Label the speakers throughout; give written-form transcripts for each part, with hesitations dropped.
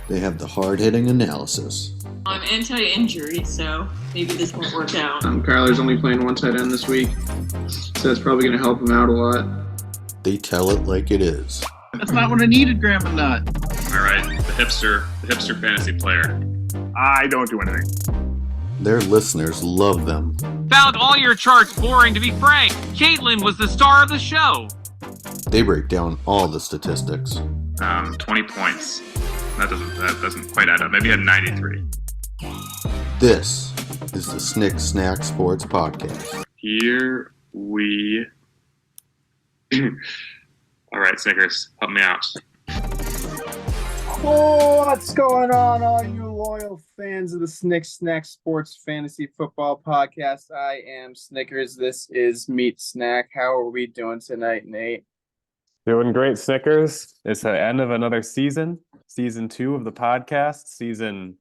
Speaker 1: They have the hard-hitting analysis.
Speaker 2: I'm anti-injury, so maybe this won't work out.
Speaker 3: Kyler's only playing one tight end this week, so that's probably going to help him out a lot.
Speaker 1: They tell it like it is.
Speaker 4: That's not what I needed, Grandma Nut.
Speaker 5: All right, the hipster fantasy player.
Speaker 4: I don't do anything.
Speaker 1: Their listeners love them.
Speaker 6: Found all your charts boring, to be frank. Caitlin was the star of the show.
Speaker 1: They break down all the statistics.
Speaker 5: 20 points. That doesn't quite add up. Maybe he had 93.
Speaker 1: This is the Snick Snack Sports Podcast.
Speaker 5: Here we... All right, Snickers, help me out.
Speaker 7: Oh, what's going on, all you loyal fans of the Snick Snack Sports Fantasy Football Podcast? I am Snickers. This is Meat Snack. How are we doing tonight, Nate?
Speaker 8: Doing great, Snickers. It's the end of another season. Season 2 of the podcast. Season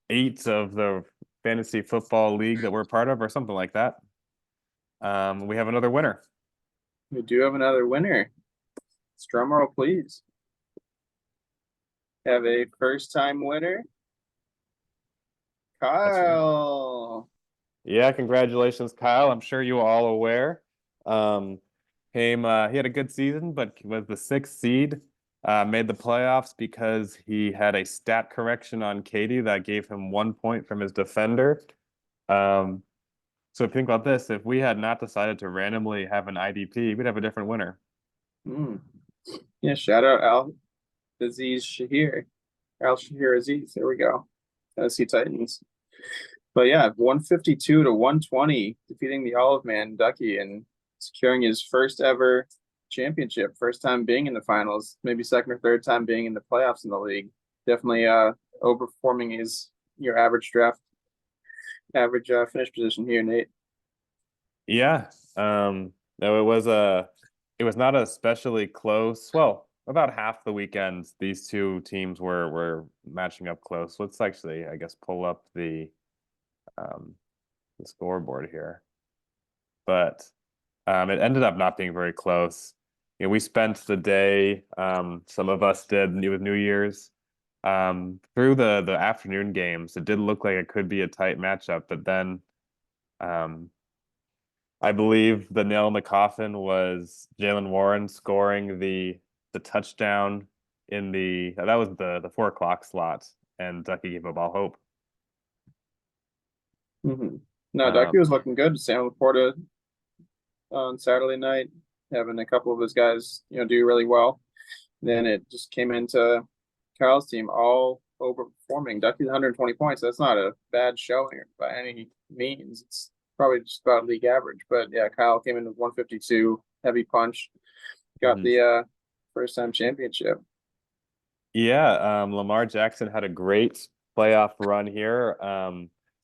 Speaker 8: 8 of the fantasy football league that we're part of, or something like that. We have another winner.
Speaker 7: We do have another winner. Drum roll, please. Have a first-time winner. Kyle.
Speaker 8: Yeah, congratulations, Kyle. I'm sure you are all aware. He had a good season, but was the 6th seed. Made the playoffs because he had a stat correction on Katie that gave him 1 point from his defender. So if you think about this, if we had not decided to randomly have an IDP, we'd have a different winner.
Speaker 7: Yeah, shout out Al-Aziz Shahir. Al-Shahir Aziz. There we go. Tennessee Titans. But yeah, 152 to 120, defeating the Olive Man Ducky and securing his first ever championship, first time being in the finals, maybe second or third time being in the playoffs in the league. Definitely overperforming your average finish position here, Nate.
Speaker 8: Yeah. No, it was not especially close. Well, about half the weekends, these two teams were matching up close. Let's actually, I guess, pull up the scoreboard here. But it ended up not being very close. You know, we spent the day, some of us did with New Year's, through the afternoon games. It did look like it could be a tight matchup, but then I believe the nail in the coffin was Jalen Warren scoring the touchdown that was the 4 o'clock slot, and Ducky gave up all hope.
Speaker 7: No, Ducky was looking good. Sam Laporta on Saturday night, having a couple of his guys, do really well. Then it just came into Kyle's team all overperforming. Ducky's 120 points. That's not a bad showing by any means. It's probably just about league average. But yeah, Kyle came in with 152, heavy punch, got the first time championship.
Speaker 8: Yeah, Lamar Jackson had a great playoff run here.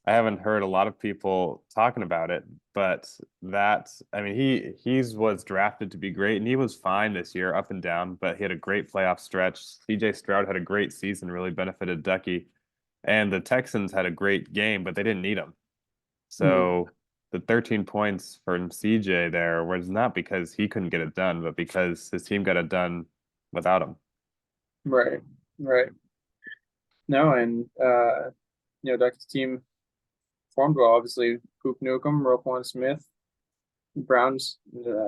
Speaker 8: I haven't heard a lot of people talking about it, but he was drafted to be great, and he was fine this year, up and down, but he had a great playoff stretch. CJ Stroud had a great season, really benefited Ducky, and the Texans had a great game, but they didn't need him. So the 13 points from CJ there was not because he couldn't get it done, but because his team got it done without him.
Speaker 7: Right. No, and Ducky's team performed well. Obviously, Coop Newcomb, Roquan Smith, Browns,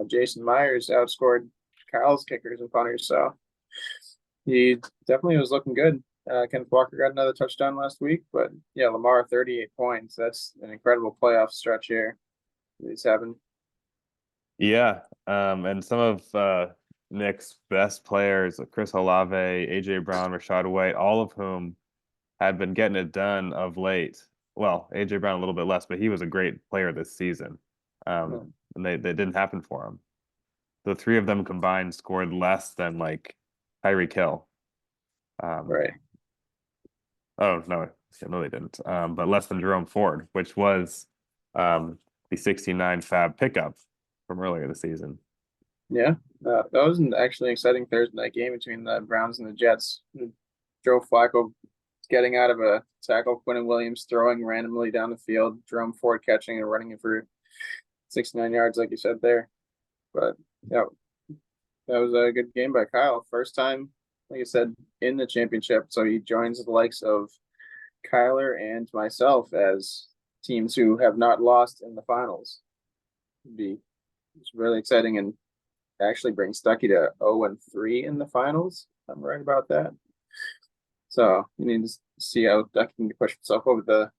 Speaker 7: Jason Myers outscored Kyle's kickers and punters, so he definitely was looking good. Kenneth Walker got another touchdown last week, but yeah, Lamar 38 points. That's an incredible playoff stretch here he's having.
Speaker 8: Yeah, and some of Nick's best players, Chris Olave, AJ Brown, Rashad White, all of whom had been getting it done of late. Well, AJ Brown a little bit less, but he was a great player this season. And they didn't happen for him. The three of them combined scored less than like Tyreek Hill.
Speaker 7: Right.
Speaker 8: Oh, no, they didn't. But less than Jerome Ford, which was the 69 fab pickup from earlier this season.
Speaker 7: Yeah, that was actually an exciting Thursday night game between the Browns and the Jets. Joe Flacco getting out of a tackle, Quinnen Williams throwing randomly down the field, Jerome Ford catching and running it for 69 yards, like you said there. But yeah, that was a good game by Kyle. First time like I said, in the championship. So he joins the likes of Kyler and myself as teams who have not lost in the finals. It's really exciting and actually brings Stuckey to 0-3 in the finals. I'm right about that. So you need to see how Ducky can push himself over the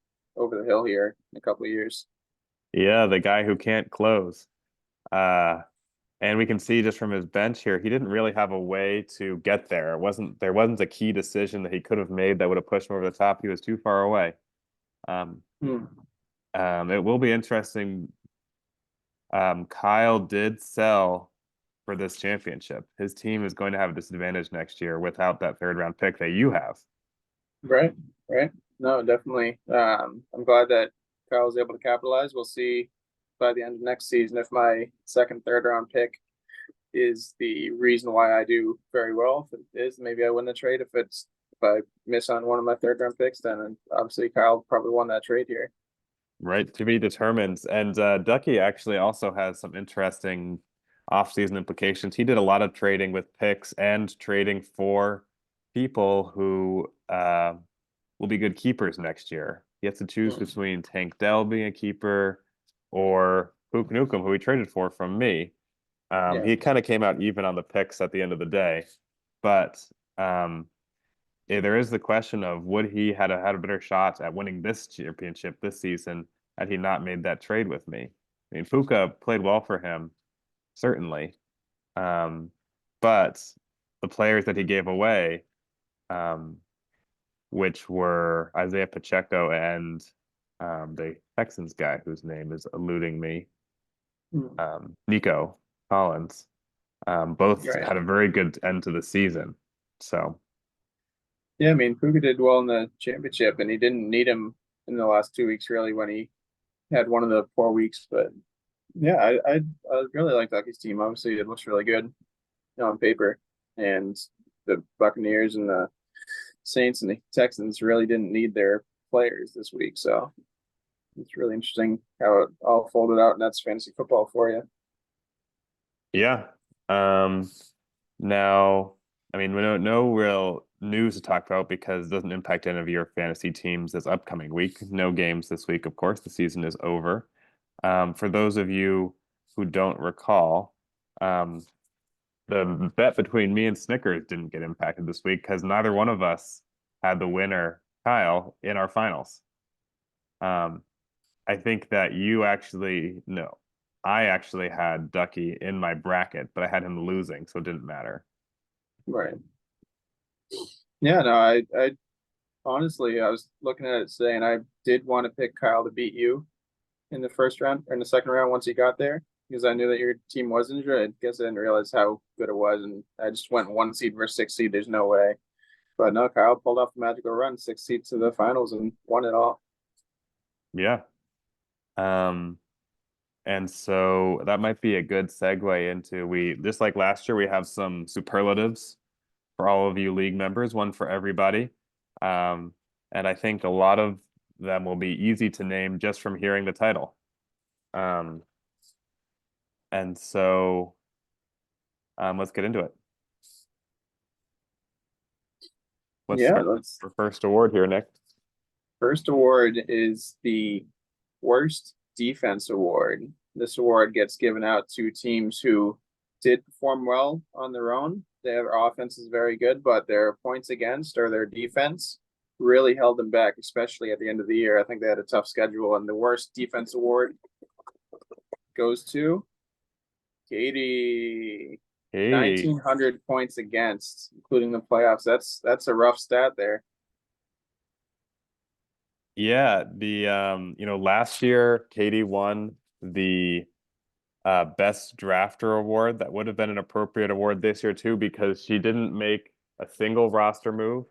Speaker 7: hill here in a couple of years.
Speaker 8: Yeah, the guy who can't close. And we can see just from his bench here, he didn't really have a way to get there. There wasn't a key decision that he could have made that would have pushed him over the top. He was too far away. It will be interesting. Kyle did sell for this championship. His team is going to have a disadvantage next year without that third round pick that you have.
Speaker 7: Right. No, definitely. I'm glad that Kyle was able to capitalize. We'll see by the end of next season if my second, third round pick is the reason why I do very well. If it is, maybe I win the trade. If I miss on one of my third round picks, then obviously Kyle probably won that trade here.
Speaker 8: Right, to be determined. And Ducky actually also has some interesting off-season implications. He did a lot of trading with picks and trading for people who will be good keepers next year. He has to choose between Tank Dell being a keeper or Puka Nukem, who he traded for from me. He kind of came out even on the picks at the end of the day. But there is the question of would he had a better shot at winning this championship this season had he not made that trade with me. I mean, Puka played well for him, certainly. But the players that he gave away, which were Isaiah Pacheco and the Texans guy whose name is eluding me, Nico Collins, both had a very good end to the season. So
Speaker 7: yeah, I mean, Puka did well in the championship, and he didn't need him in the last 2 weeks, really, when he had one of the 4 weeks. But yeah, I really like Ducky's team. Obviously, it looks really good on paper, and the Buccaneers and the Saints and the Texans really didn't need their players this week. So it's really interesting how it all folded out, and that's fantasy football for you.
Speaker 8: Yeah. Now, I mean, we don't no real news to talk about because it doesn't impact any of your fantasy teams this upcoming week. No games this week, of course. The season is over. For those of you who don't recall, the bet between me and Snickers didn't get impacted this week because neither one of us had the winner, Kyle, in our finals. I think that I actually had Ducky in my bracket, but I had him losing, so it didn't matter.
Speaker 7: Right. Yeah, no, I honestly, I was looking at it today, and I did want to pick Kyle to beat you in the first round or in the second round once he got there, because I knew that your team was injured. I guess I didn't realize how good it was, and I just went 1 seed versus 6 seed. There's no way. But no, Kyle pulled off the magical run, 6 seeds to the finals, and won it all.
Speaker 8: Yeah. And so that might be a good segue into just like last year, we have some superlatives for all of you league members, one for everybody. And I think a lot of them will be easy to name just from hearing the title. And so let's get into it. Let's start with the first award here, Nick.
Speaker 7: First award is the Worst Defense Award. This award gets given out to teams who did perform well on their own. Their offense is very good, but their points against or their defense really held them back, especially at the end of the year. I think they had a tough schedule, and the Worst Defense Award goes to Katie.
Speaker 8: Hey.
Speaker 7: 1,900 points against, including the playoffs. That's a rough stat there.
Speaker 8: Yeah, last year Katie won the best drafter award. That would have been an appropriate award this year too, because she didn't make a single roster move.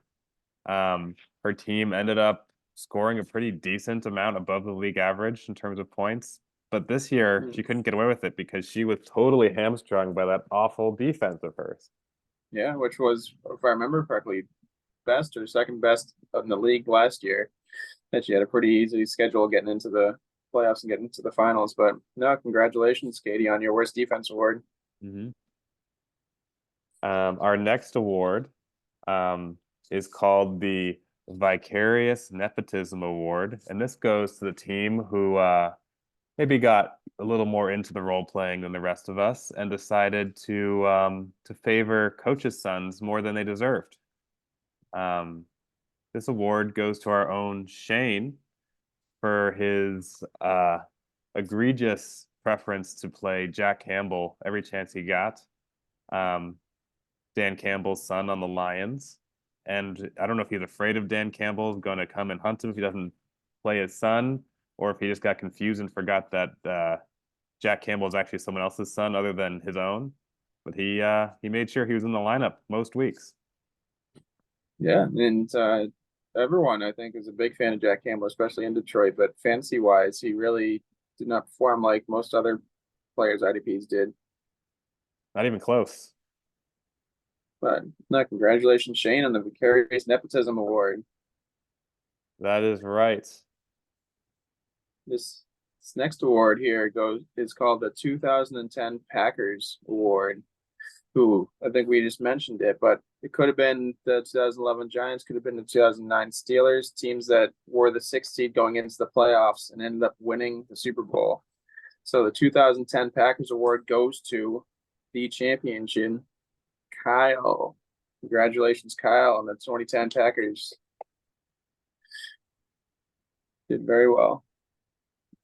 Speaker 8: Her team ended up scoring a pretty decent amount above the league average in terms of points. But this year she couldn't get away with it because she was totally hamstrung by that awful defense of hers.
Speaker 7: Yeah, which was, if I remember correctly, best or second best in the league last year. That she had a pretty easy schedule getting into the playoffs and getting into the finals. But no, congratulations, Katie, on your Worst Defense Award.
Speaker 8: Our next award is called the Vicarious Nepotism Award, and this goes to the team who maybe got a little more into the role playing than the rest of us and decided to favor coaches' sons more than they deserved. This award goes to our own Shane for his egregious preference to play Jack Campbell every chance he got. Dan Campbell's son on the Lions. And I don't know if he's afraid of Dan Campbell going to come and hunt him if he doesn't play his son, or if he just got confused and forgot that Jack Campbell is actually someone else's son other than his own. But he made sure he was in the lineup most weeks.
Speaker 7: Yeah, and everyone I think is a big fan of Jack Campbell, especially in Detroit. But fantasy wise, he really did not perform like most other players IDPs did.
Speaker 8: Not even close.
Speaker 7: But no, congratulations, Shane, on the Vicarious Nepotism Award.
Speaker 8: That is right.
Speaker 7: This next award here is called the 2010 Packers Award. Who I think we just mentioned it, but it could have been the 2011 Giants, could have been the 2009 Steelers, teams that were the 6th seed going into the playoffs and ended up winning the Super Bowl. So the 2010 Packers Award goes to the championship, Kyle. Congratulations, Kyle, on the 2010 Packers. Did very well.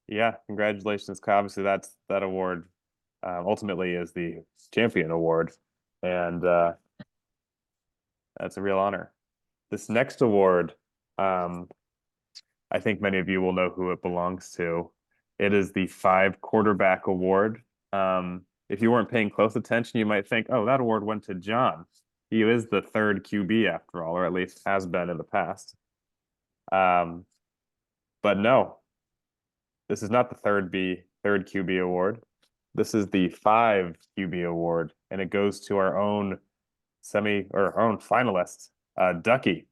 Speaker 8: Yeah, congratulations, Kyle. Obviously, that award ultimately is the champion award, and that's a real honor. This next award, I think many of you will know who it belongs to. It is the 5 quarterback award. If you weren't paying close attention, you might think, oh, that award went to John. He is the 3rd QB after all, or at least has been in the past. But no, this is not the third QB award. This is the 5 QB award, and it goes to our own finalist, Ducky,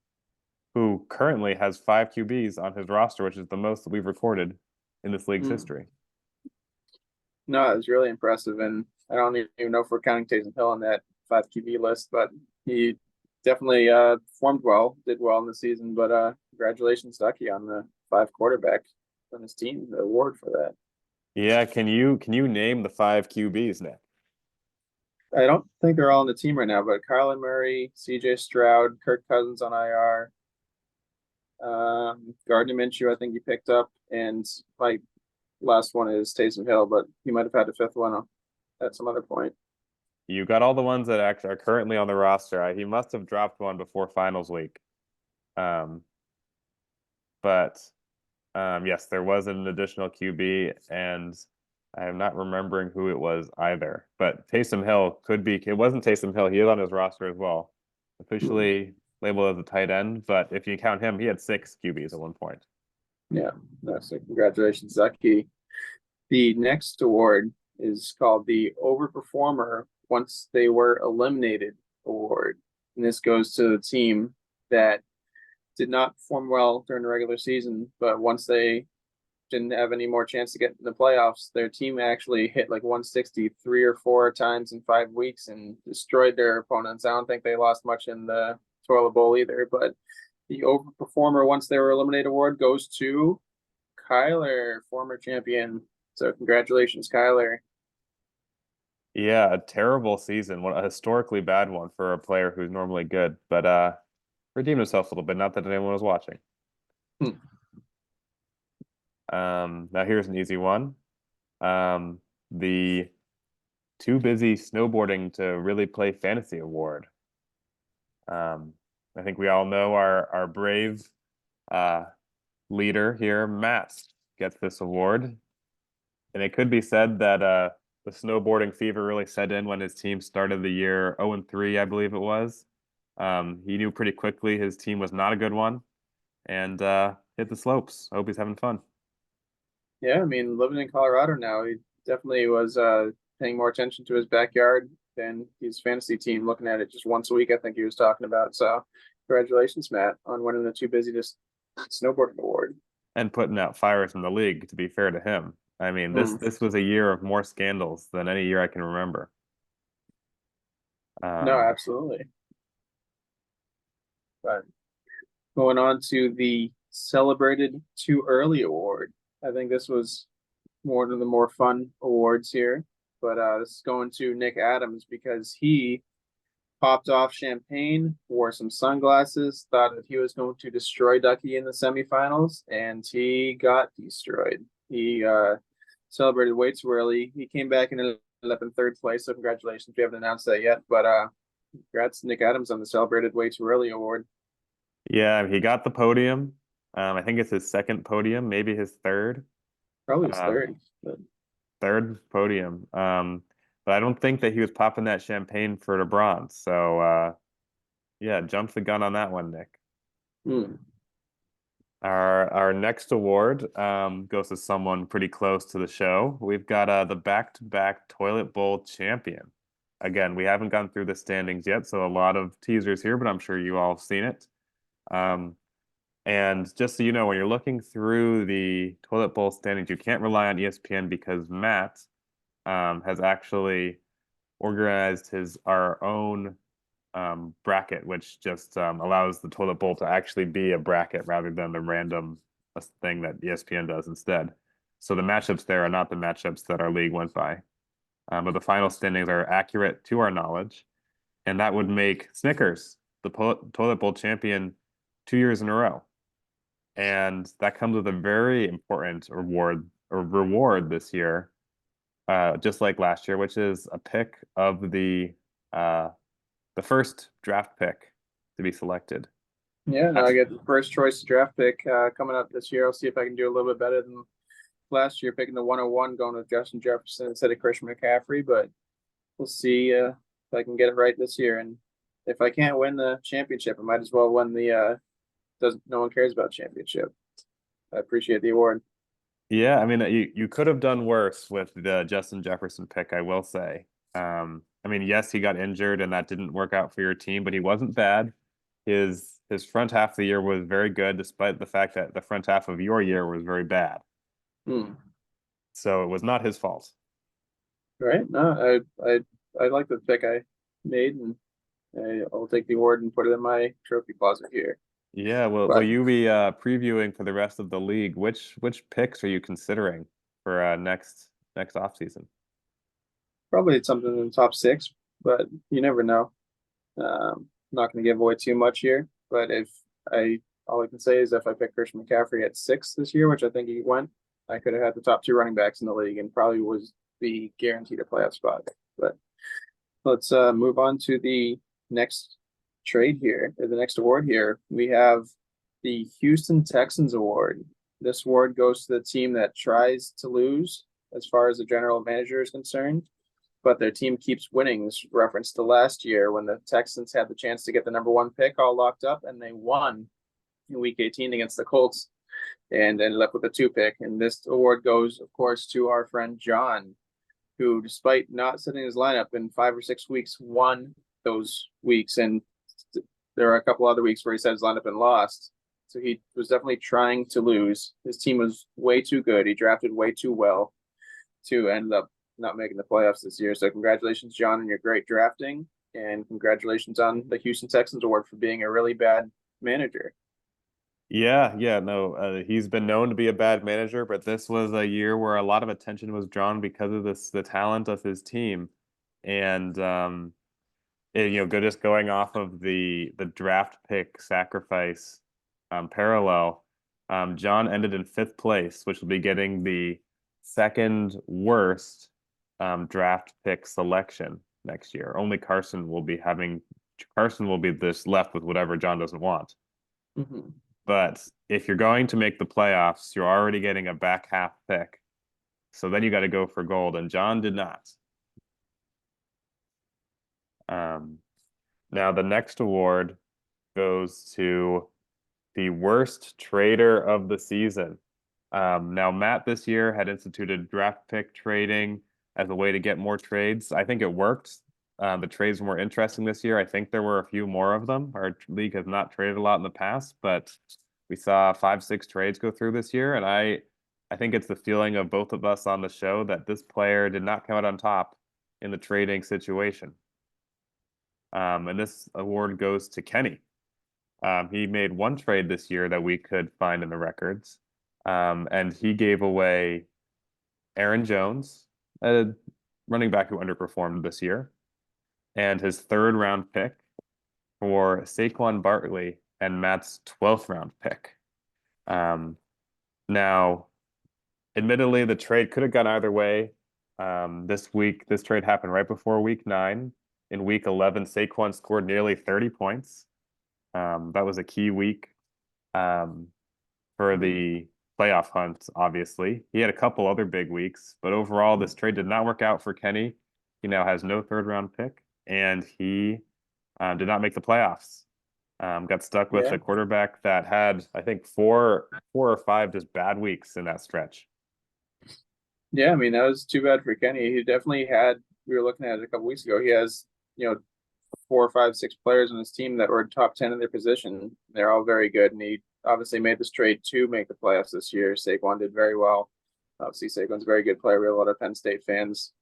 Speaker 8: who currently has 5 QBs on his roster, which is the most that we've recorded in this league's history.
Speaker 7: No, it was really impressive, and I don't even know if we're counting Taysom Hill on that 5 QB list, but he definitely performed well, did well in the season. But congratulations, Ducky, on the 5 quarterback on his team, the award for that.
Speaker 8: Yeah, can you name the 5 QBs, Nick?
Speaker 7: I don't think they're all on the team right now, but Kyler Murray, CJ Stroud, Kirk Cousins on IR, Gardner Minshew, I think he picked up, and my last one is Taysom Hill, but he might have had a 5th one at some other point.
Speaker 8: You got all the ones that actually are currently on the roster. He must have dropped one before finals week. Yes, there was an additional QB, and I am not remembering who it was either. But Taysom Hill could be. It wasn't Taysom Hill. He is on his roster as well, officially labeled as a tight end. But if you count him, he had 6 QBs at one point.
Speaker 7: Yeah, so congratulations, Ducky. The next award is called the Overperformer Once They Were Eliminated Award. And this goes to the team that did not perform well during the regular season, but once they didn't have any more chance to get in the playoffs, their team actually hit like 160 3 or 4 times in 5 weeks and destroyed their opponents. I don't think they lost much in the toilet bowl either, but the Overperformer Once They Were Eliminated Award goes to Kyler, former champion. So congratulations, Kyler.
Speaker 8: Yeah, a terrible season, a historically bad one for a player who's normally good, but redeemed himself a little bit. Not that anyone was watching. Now here's an easy one. The Too Busy Snowboarding to Really Play Fantasy Award. I think we all know our brave leader here, Matt, gets this award. And it could be said that the snowboarding fever really set in when his team started the year 0-3, I believe it was. He knew pretty quickly his team was not a good one and hit the slopes. I hope he's having fun.
Speaker 7: Yeah, I mean, living in Colorado now, he definitely was paying more attention to his backyard than his fantasy team, looking at it just once a week, I think he was talking about. So congratulations, Matt, on winning the Too Busy to Snowboarding Award.
Speaker 8: And putting out fires in the league, to be fair to him. I mean, this was a year of more scandals than any year I can remember.
Speaker 7: No, absolutely. But going on to the celebrated too early award. I think this was one of the more fun awards here. But this is going to Nick Adams because he popped off champagne, wore some sunglasses, thought that he was going to destroy Ducky in the semifinals, and he got destroyed. He celebrated way too early. He came back and ended up in third place, so congratulations. We haven't announced that yet, but congrats to Nick Adams on the celebrated way too early award.
Speaker 8: Yeah, he got the podium. I think it's his second podium, maybe his third.
Speaker 7: Probably his third. But...
Speaker 8: Third podium. But I don't think that he was popping that champagne for the bronze. So yeah, jumped the gun on that one, Nick. Our next award goes to someone pretty close to the show. We've got the back-to-back toilet bowl champion. Again, we haven't gone through the standings yet, so a lot of teasers here, but I'm sure you all have seen it. And just so you know, when you're looking through the toilet bowl standings, you can't rely on ESPN because Matt has actually organized our own bracket, which just allows the toilet bowl to actually be a bracket rather than the random thing that ESPN does instead. So the matchups there are not the matchups that our league went by. But the final standings are accurate to our knowledge, and that would make Snickers the toilet bowl champion 2 years in a row. And that comes with a very important reward this year, just like last year, which is a pick of the first draft pick to be selected.
Speaker 7: Yeah, no, I get the first choice draft pick coming up this year. I'll see if I can do a little bit better than last year, picking the 101, going with Justin Jefferson instead of Christian McCaffrey. But we'll see if I can get it right this year. And if I can't win the championship, I might as well win the no one cares about championship. I appreciate the award.
Speaker 8: Yeah, I mean, you could have done worse with the Justin Jefferson pick, I will say. I mean, yes, he got injured and that didn't work out for your team, but he wasn't bad. His front half of the year was very good, despite the fact that the front half of your year was very bad. So it was not his fault.
Speaker 7: Right? No, I like the pick I made, and I'll take the award and put it in my trophy closet here.
Speaker 8: Yeah, will you be previewing for the rest of the league? Which picks are you considering for next off season?
Speaker 7: Probably something in the top 6, but you never know. Not going to give away too much here, but all I can say is if I pick Christian McCaffrey at 6 this year, which I think he went, I could have had the top 2 running backs in the league and probably was the guaranteed a playoff spot. But let's move on to the next trade here, or the next award here. We have the Houston Texans award. This award goes to the team that tries to lose as far as the general manager is concerned, but their team keeps winning. This reference to last year when the Texans had the chance to get the number 1 pick all locked up, and they won in week 18 against the Colts and ended up with a 2 pick. And this award goes, of course, to our friend John, who, despite not setting his lineup in 5 or 6 weeks, won those weeks. And there are a couple other weeks where he set his lineup and lost. So he was definitely trying to lose. His team was way too good. He drafted way too well to end up not making the playoffs this year. So congratulations, John, on your great drafting. And congratulations on the Houston Texans award for being a really bad manager.
Speaker 8: Yeah, no, he's been known to be a bad manager, but this was a year where a lot of attention was drawn because of the talent of his team. And just going off of the draft pick sacrifice parallel, John ended in 5th place, which will be getting the second worst draft pick selection next year. Only Carson will be this left with whatever John doesn't want. But if you're going to make the playoffs, you're already getting a back half pick. So then you got to go for gold, and John did not. Now the next award goes to the worst trader of the season. Now Matt this year had instituted draft pick trading as a way to get more trades. I think it worked. The trades were more interesting this year. I think there were a few more of them. Our league has not traded a lot in the past, but we saw 5-6 trades go through this year, and I think it's the feeling of both of us on the show that this player did not come out on top in the trading situation. And this award goes to Kenny. He made one trade this year that we could find in the records. And he gave away Aaron Jones, a running back who underperformed this year, and his third round pick for Saquon Barkley and Matt's 12th round pick. Now, admittedly, the trade could have gone either way. This trade happened right before week 9. In week 11, Saquon scored nearly 30 points. That was a key week for the playoff hunt, obviously. He had a couple other big weeks, but overall, this trade did not work out for Kenny. He now has no third round pick, and he did not make the playoffs. Got stuck with a quarterback that had, I think, four or five just bad weeks in that stretch.
Speaker 7: Yeah, I mean, that was too bad for Kenny. He definitely had, we were looking at it a couple weeks ago, he has, 4, 5, 6 players on his team that were top 10 in their position. They're all very good, and he obviously made this trade to make the playoffs this year. Saquon did very well. Obviously, Saquon's a very good player. We have a lot of Penn State fans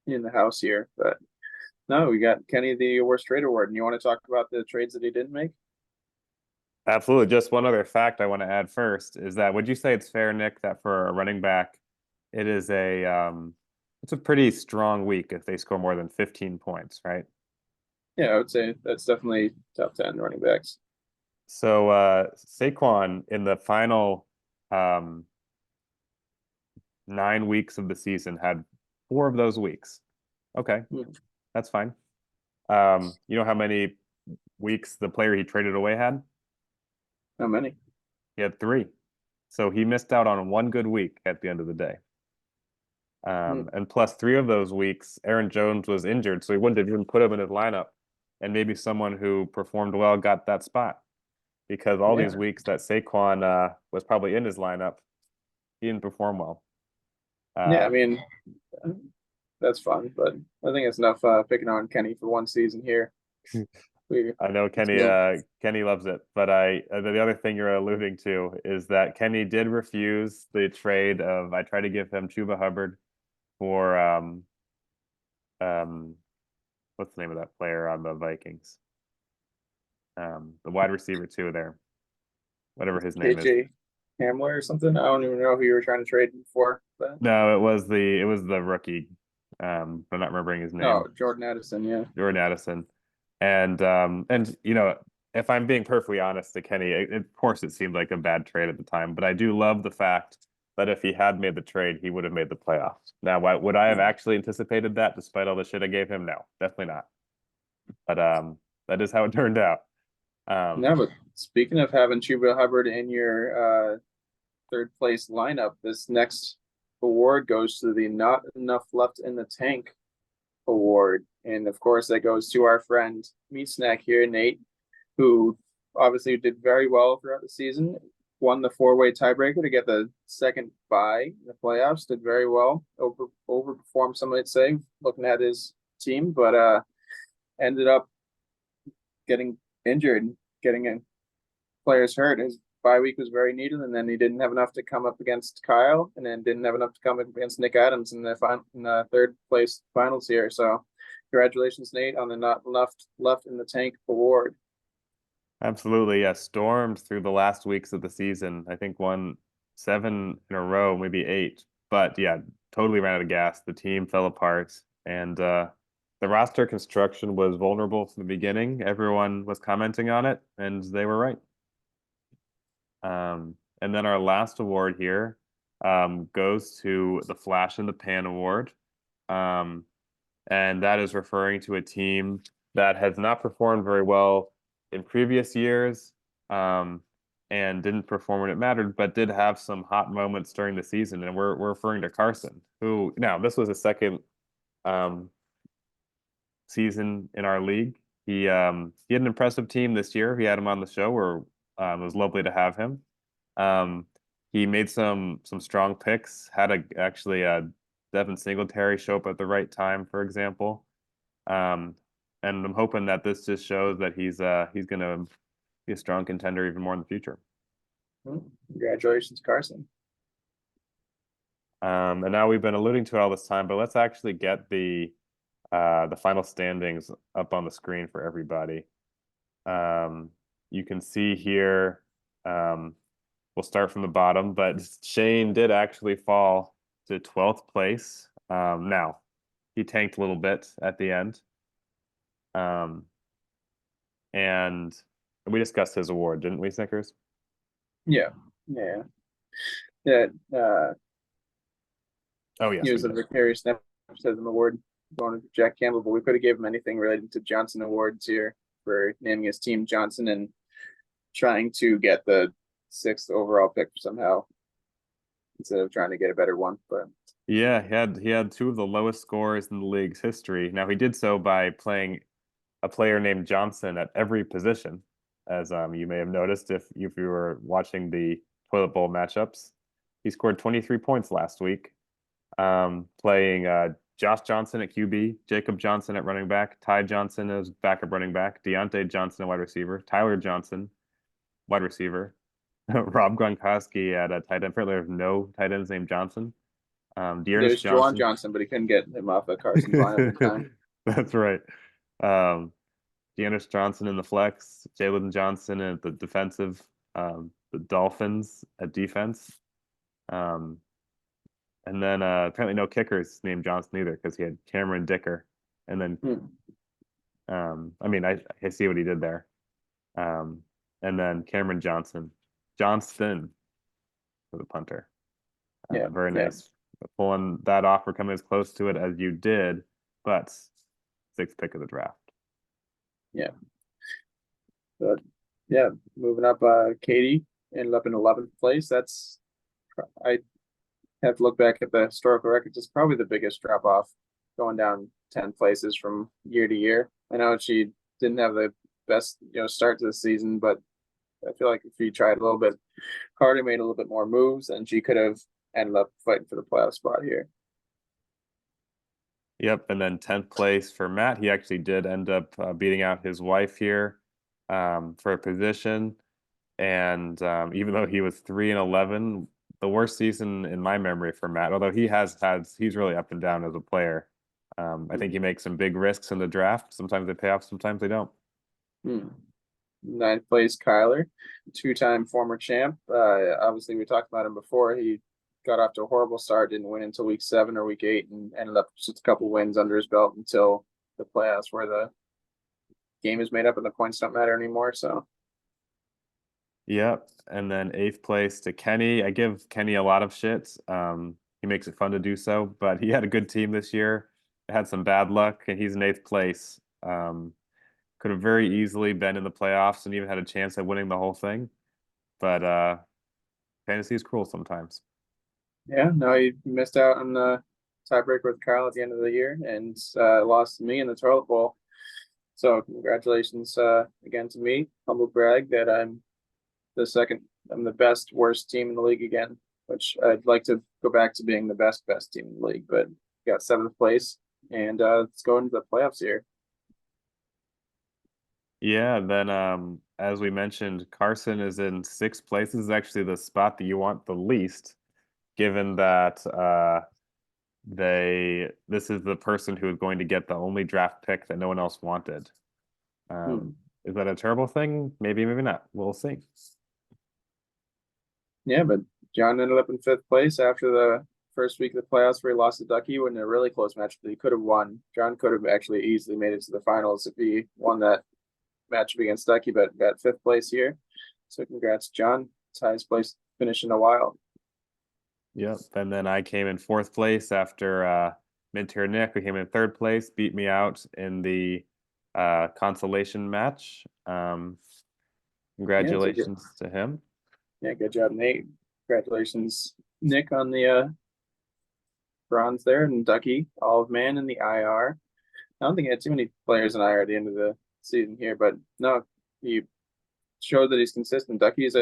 Speaker 7: in the house here, but no, we got Kenny the worst trade award. And you want to talk about the trades that he didn't make?
Speaker 8: Absolutely. Just one other fact I want to add first is that would you say it's fair, Nick, that for a running back, it's a pretty strong week if they score more than 15 points, right?
Speaker 7: Yeah, I would say that's definitely top 10 running backs.
Speaker 8: So Saquon in the final 9 weeks of the season had 4 of those weeks. Okay, that's fine. You know how many weeks the player he traded away had?
Speaker 7: How many?
Speaker 8: He had 3. So he missed out on one good week at the end of the day. And plus 3 of those weeks, Aaron Jones was injured, so he wouldn't have even put him in his lineup. And maybe someone who performed well got that spot. Because all these weeks that Saquon was probably in his lineup, he didn't perform well.
Speaker 7: Yeah, I mean, that's fun, but I think it's enough picking on Kenny for one season here.
Speaker 8: I know Kenny loves it, but the other thing you're alluding to is that Kenny did refuse the trade of I tried to give him Chuba Hubbard for what's the name of that player on the Vikings? The wide receiver too there. Whatever his name is.
Speaker 7: KJ Hamler or something. I don't even know who you were trying to trade for. But...
Speaker 8: No, it was the rookie. I'm not remembering his name.
Speaker 7: Oh, Jordan Addison, yeah.
Speaker 8: Jordan Addison. And if I'm being perfectly honest to Kenny, of course it seemed like a bad trade at the time, but I do love the fact that if he had made the trade, he would have made the playoffs. Now, would I have actually anticipated that despite all the shit I gave him? No, definitely not. But that is how it turned out.
Speaker 7: No, but speaking of having Chuba Hubbard in your third place lineup, this next award goes to the Not Enough Left in the Tank award. And of course, that goes to our friend Meat Snack here, Nate, who obviously did very well throughout the season, won the 4-way tiebreaker to get the second bye in the playoffs, did very well, overperformed, some might say, looking at his team, but ended up getting injured, getting players hurt. His bye week was very needed, and then he didn't have enough to come up against Kyle, and then didn't have enough to come up against Nick Adams in the third place finals here. So congratulations, Nate, on the Not Left in the Tank award.
Speaker 8: Absolutely, yeah. Stormed through the last weeks of the season. I think won 7 in a row, maybe 8. But yeah, totally ran out of gas. The team fell apart, and the roster construction was vulnerable from the beginning. Everyone was commenting on it, and they were right. And then our last award here goes to the Flash in the Pan award. And that is referring to a team that has not performed very well in previous years and didn't perform when it mattered, but did have some hot moments during the season. And we're referring to Carson, who now this was his second season in our league. He had an impressive team this year. We had him on the show, where it was lovely to have him. He made some strong picks. Had actually Devin Singletary show up at the right time, for example. And I'm hoping that this just shows that he's going to be a strong contender even more in the future.
Speaker 7: Congratulations, Carson.
Speaker 8: And now we've been alluding to it all this time, but let's actually get the final standings up on the screen for everybody. you can see here, we'll start from the bottom, but Shane did actually fall to 12th place. Now, he tanked a little bit at the end. And we discussed his award, didn't we, Snickers?
Speaker 7: Yeah, yeah. That
Speaker 8: Oh, yes.
Speaker 7: he was a vicarious nepotism award going to Jack Campbell, but we could have gave him anything related to Johnson awards here for naming his team Johnson and trying to get the 6th overall pick somehow instead of trying to get a better one. But
Speaker 8: yeah, he had 2 of the lowest scores in the league's history. Now he did so by playing a player named Johnson at every position, as you may have noticed if you were watching the toilet bowl matchups. He scored 23 points last week, playing Josh Johnson at QB, Jacob Johnson at running back, Ty Johnson as backup running back, Deontay Johnson at wide receiver, Tyler Johnson, wide receiver, Rob Gronkowski at a tight end. Apparently, there's no tight ends named Johnson.
Speaker 7: there's Juwan Johnson, but he couldn't get him off of Carson's lineup in time.
Speaker 8: That's right. Dearness Johnson in the flex, Jalen Johnson at the defensive, the Dolphins at defense. And then apparently no kickers named Johnson either because he had Cameron Dicker. And then, I mean, I see what he did there. And then Cameron Johnston for the punter.
Speaker 7: Yeah,
Speaker 8: very nice. Pulling that off or coming as close to it as you did, but 6th pick of the draft.
Speaker 7: Yeah. But yeah, moving up, Katie ended up in 11th place. That's, I have to look back at the historical records. It's probably the biggest drop off going down 10 places from year to year. I know she didn't have the best, start to the season, but I feel like if she tried a little bit harder, made a little bit more moves, then she could have ended up fighting for the playoff spot here.
Speaker 8: Yep, and then 10th place for Matt. He actually did end up beating out his wife here for a position. And even though he was 3-11, the worst season in my memory for Matt, although he's really up and down as a player. I think he makes some big risks in the draft. Sometimes they pay off, sometimes they don't.
Speaker 7: 9th place, Kyler, 2-time former champ. Obviously, we talked about him before. He got off to a horrible start, didn't win until week 7 or week 8, and ended up just a couple wins under his belt until the playoffs, where the game is made up and the points don't matter anymore. So,
Speaker 8: yep. And then 8th place to Kenny. I give Kenny a lot of shit. He makes it fun to do so, but he had a good team this year. Had some bad luck, and he's in 8th place. Could have very easily been in the playoffs and even had a chance at winning the whole thing. But fantasy is cruel sometimes.
Speaker 7: Yeah, no, he missed out on the tiebreaker with Kyle at the end of the year and lost to me in the toilet bowl. So congratulations again to me. Humble brag that I'm the best worst team in the league again, which I'd like to go back to being the best team in the league, but got 7th place and let's go into the playoffs here.
Speaker 8: Yeah, then as we mentioned, Carson is in 6th place. This is actually the spot that you want the least, given that this is the person who is going to get the only draft pick that no one else wanted. Is that a terrible thing? Maybe, maybe not. We'll see.
Speaker 7: Yeah, but John ended up in 5th place after the first week of the playoffs where he lost to Ducky in a really close match that he could have won. John could have actually easily made it to the finals if he won that matchup against Ducky, but got 5th place here. So congrats, John. It's highest place finish in a while.
Speaker 8: Yep. And then I came in 4th place after mid-tier Nick, who came in 3rd place, beat me out in the consolation match. Congratulations to him.
Speaker 7: Yeah, good job, Nate. Congratulations, Nick, on the bronze there, and Ducky, Olive Man in the IR. I don't think he had too many players in IR at the end of the season here, but no, he showed that he's consistent. Ducky is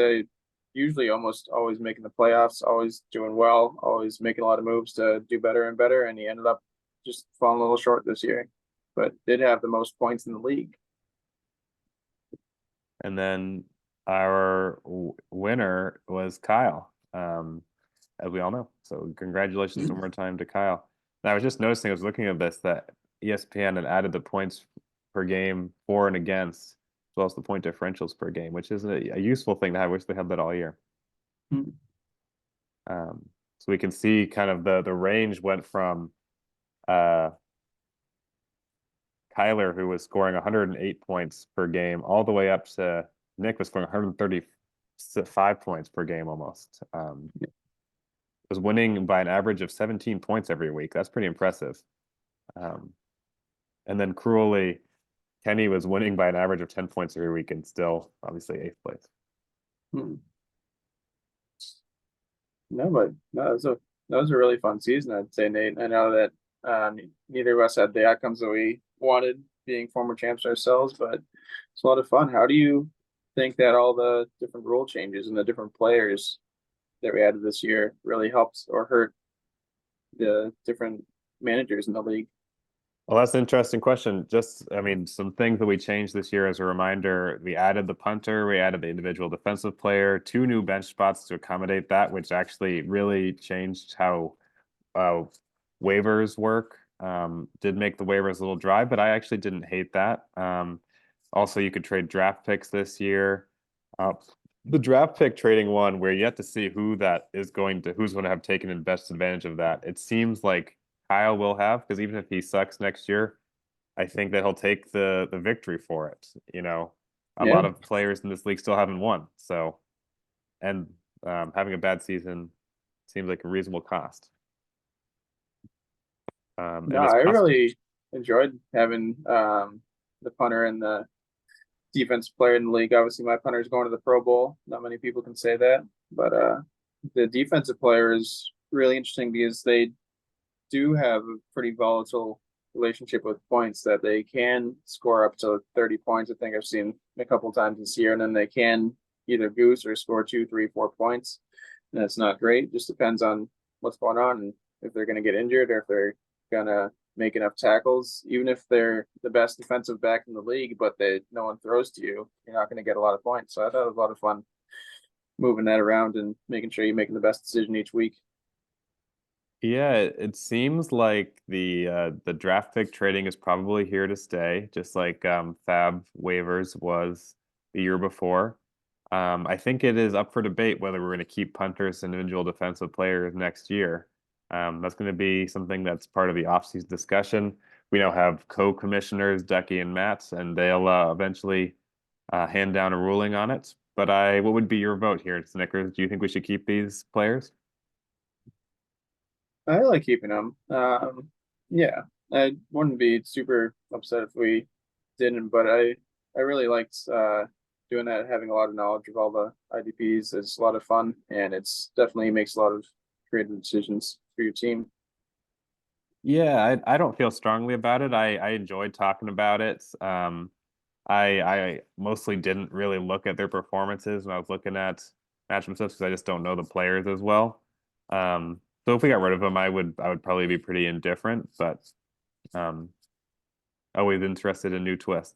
Speaker 7: usually almost always making the playoffs, always doing well, always making a lot of moves to do better and better, and he ended up just falling a little short this year, but did have the most points in the league.
Speaker 8: And then our winner was Kyle, as we all know. So congratulations one more time to Kyle. And I was just noticing, I was looking at this, that ESPN had added the points per game for and against. well as the point differentials per game, which is a useful thing to have. I wish they had that all year.
Speaker 7: Hmm.
Speaker 8: So we can see kind of the range went from Kyler, who was scoring 108 points per game, all the way up to Nick was scoring 135 points per game almost. Was winning by an average of 17 points every week. That's pretty impressive. And then cruelly, Kenny was winning by an average of 10 points every week and still obviously 8th place.
Speaker 7: Hmm. No, but no, that was a really fun season, I'd say, Nate. I know that neither of us had the outcomes that we wanted, being former champs ourselves, but it's a lot of fun. How do you think that all the different rule changes and the different players that we added this year really helped or hurt the different managers in the league?
Speaker 8: Well, that's an interesting question. I mean, some things that we changed this year as a reminder, we added the punter, we added the individual defensive player, 2 new bench spots to accommodate that, which actually really changed how waivers work. Did make the waivers a little dry, but I actually didn't hate that. Also, you could trade draft picks this year. The draft pick trading one, we're yet to see who's going to have taken the best advantage of that. It seems like Kyle will have, because even if he sucks next year, I think that he'll take the victory for it. You know, a lot of players in this league still haven't won. So, and having a bad season seems like a reasonable cost.
Speaker 7: No, I really enjoyed having the punter and the defensive player in the league. Obviously, my punter is going to the Pro Bowl. Not many people can say that, but the defensive player is really interesting because they do have a pretty volatile relationship with points, that they can score up to 30 points. I think I've seen a couple of times this year, and then they can either goose or score 2, 3, 4 points. And that's not great. It just depends on what's going on and if they're going to get injured or if they're going to make enough tackles. Even if they're the best defensive back in the league, but no one throws to you, you're not going to get a lot of points. So I thought it was a lot of fun moving that around and making sure you're making the best decision each week.
Speaker 8: Yeah, it seems like the draft pick trading is probably here to stay, just like Fab waivers was the year before. I think it is up for debate whether we're going to keep punters and individual defensive players next year. That's going to be something that's part of the offseason discussion. We now have co-commissioners, Ducky and Matt, and they'll eventually hand down a ruling on it. But what would be your vote here, Snickers? Do you think we should keep these players?
Speaker 7: I like keeping them. Yeah, I wouldn't be super upset if we didn't, but I really liked doing that, having a lot of knowledge of all the IDPs. It's a lot of fun, and it's definitely makes a lot of creative decisions for your team.
Speaker 8: Yeah, I don't feel strongly about it. I enjoyed talking about it. I mostly didn't really look at their performances when I was looking at matchup stuff because I just don't know the players as well. So if we got rid of them, I would probably be pretty indifferent, but always interested in new twists.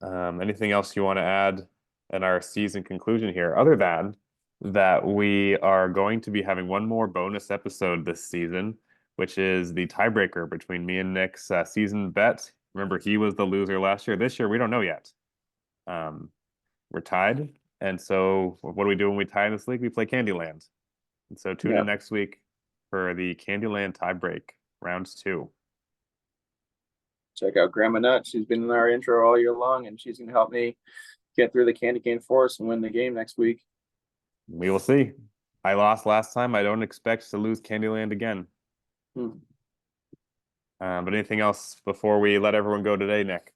Speaker 8: Anything else you want to add in our season conclusion here, other than that we are going to be having one more bonus episode this season, which is the tiebreaker between me and Nick's season bet. Remember, he was the loser last year. This year, we don't know yet. We're tied. And so what do we do when we tie in this league? We play Candyland. And so tune in next week for the Candyland tiebreak, round 2.
Speaker 7: Check out Grandma Nut. She's been in our intro all year long, and she's going to help me get through the candy cane forest and win the game next week.
Speaker 8: We will see. I lost last time. I don't expect to lose Candyland again. But anything else before we let everyone go today, Nick?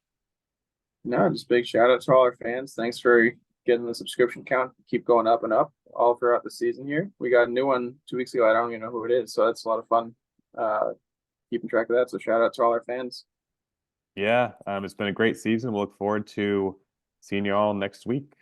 Speaker 7: No, just big shout out to all our fans. Thanks for getting the subscription count keep going up and up all throughout the season here. We got a new one 2 weeks ago. I don't even know who it is, so that's a lot of fun keeping track of that. So shout out to all our fans.
Speaker 8: Yeah, it's been a great season. We'll look forward to seeing you all next week.